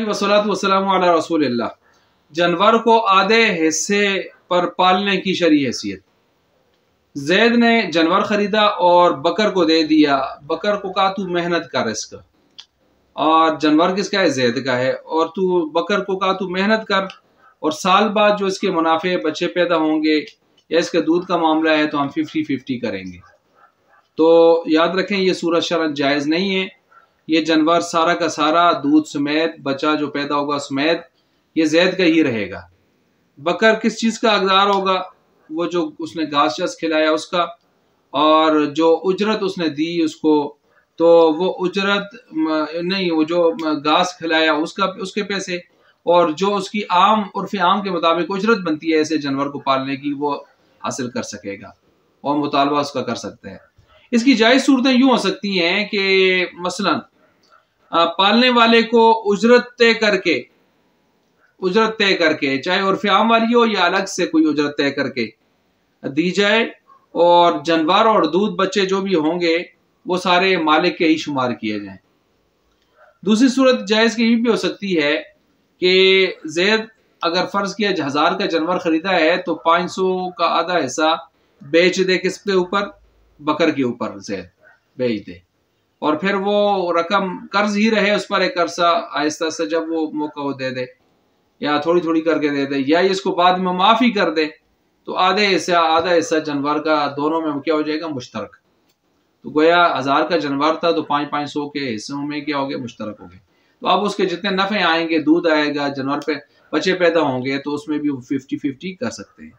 वस्सलातु वस्सलामु अला रसूलिल्लाह। जानवर को आधे हिस्से पर पालने की शरई हैसियत। जैद ने जानवर खरीदा और बकर को दे दिया। बकर को कहा तू मेहनत कर इसका, और जानवर किसका है? जैद का है। और तू बकर को कहा तू मेहनत कर, और साल बाद जो इसके मुनाफे बच्चे पैदा होंगे या इसके दूध का मामला है तो हम 50-50 करेंगे। तो याद रखें, ये सूरत शरन जायज़ नहीं है। ये जानवर सारा का सारा दूध समेत, बच्चा जो पैदा होगा समेत, ये जैद का ही रहेगा। बकर किस चीज़ का हकदार होगा? वो जो उसने घास शास खिलाया उसका, और जो उजरत उसने दी उसको, तो वो उजरत नहीं, वो जो घास खिलाया उसका, उसके पैसे, और जो उसकी आम उर्फ़ आम के मुताबिक उजरत बनती है ऐसे जानवर को पालने की, वो हासिल कर सकेगा और मुतालबा उसका कर सकते हैं। इसकी जायज़ सूरतें यूँ हो सकती हैं कि मसलन पालने वाले को उजरत तय करके चाहे उर्फ़ आम वाली हो या अलग से कोई उजरत तय करके दी जाए, और जानवर और दूध बच्चे जो भी होंगे वो सारे मालिक के ही शुमार किए जाएं। दूसरी सूरत जायज़ की भी हो सकती है कि ज़ैद अगर फ़र्ज़ किया 1000 का जानवर ख़रीदा है तो 500 का आधा हिस्सा बेच दे, किसके ऊपर? बकर के ऊपर ज़ैद बेच दे, और फिर वो रकम कर्ज ही रहे उस पर एक अरसा, आहिस्ता आहिस्ता जब वो मौका हो दे दे, या थोड़ी थोड़ी करके दे दे, या इसको बाद में माफ़ी कर दे, तो आधा हिस्सा जानवर का दोनों में क्या हो जाएगा? मुश्तरक। तो गोया 1000 का जानवर था तो 500 के हिस्सों में क्या हो गया? मुश्तरक हो गए। तो अब उसके जितने नफ़े आएंगे, दूध आएगा, जानवर पे बच्चे पैदा होंगे, तो उसमें भी वो 50-50 कर सकते हैं।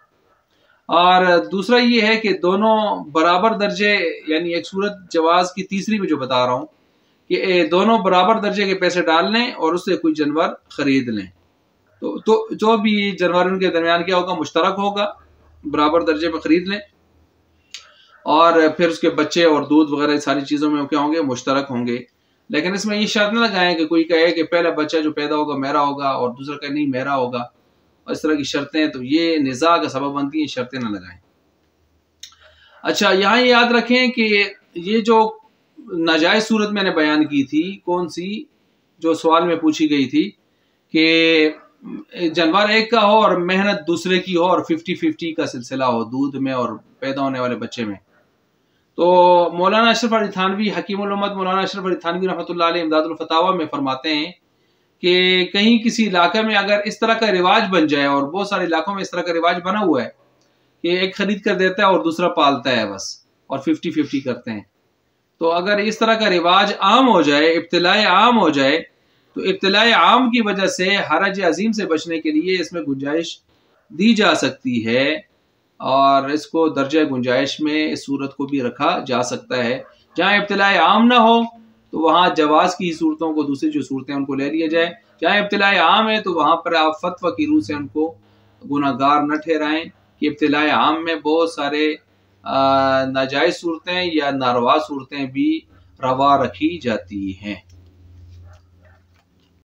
और दूसरा ये है कि दोनों बराबर दर्जे, यानी एक सूरत जवाज़ की तीसरी में जो बता रहा हूँ कि दोनों बराबर दर्जे के पैसे डाल लें और उससे कोई जानवर खरीद लें, तो जो भी जानवर उनके दरमियान क्या होगा? मुश्तरक होगा, बराबर दर्जे पर खरीद लें, और फिर उसके बच्चे और दूध वगैरह सारी चीज़ों में क्या होंगे? मुश्तरक होंगे। लेकिन इसमें ये शर्त न लगाएं कि कोई कहे कि पहला बच्चा जो पैदा होगा मेरा होगा और दूसरा कहे नहीं मेरा होगा, और इस तरह की शर्तें, तो ये निज़ा का सबब बनती हैं, शर्तें न लगाएं। अच्छा, यहाँ याद रखें कि ये जो नाजायज़ सूरत मैंने बयान की थी, कौन सी? जो सवाल में पूछी गई थी कि जानवर एक का हो और मेहनत दूसरे की हो और 50-50 का सिलसिला हो दूध में और पैदा होने वाले बच्चे में। तो मौलाना अशरफ अली थानवी, हकीमुल उम्मत मौलाना अशरफ अली थानवी रहमतुल्लाह अलैह इमदादुल फतावा में फरमाते हैं कि कहीं किसी इलाके में अगर इस तरह का रिवाज बन जाए, और बहुत सारे इलाकों में इस तरह का रिवाज बना हुआ है कि एक खरीद कर देता है और दूसरा पालता है बस, और 50-50 करते हैं, तो अगर इस तरह का रिवाज आम हो जाए, इब्तिलाए आम हो जाए, तो इब्तिलाए आम की वजह से हरज अजीम से बचने के लिए इसमें गुंजाइश दी जा सकती है, और इसको दर्जा गुंजाइश में इस सूरत को भी रखा जा सकता है। जहाँ इब्तिलाए आम ना हो तो वहाँ जवाज़ की सूरतों को, दूसरी जो सूरतें उनको ले लिया जाए। जहाँ इब्तिलाए आम है तो वहाँ पर आप फतवा की रूह से उनको गुनाहगार न ठहराएं कि इब्तिलाए आम में बहुत सारे नाजायज़ सूरतें या नारवा सूरतें भी रवा रखी जाती हैं।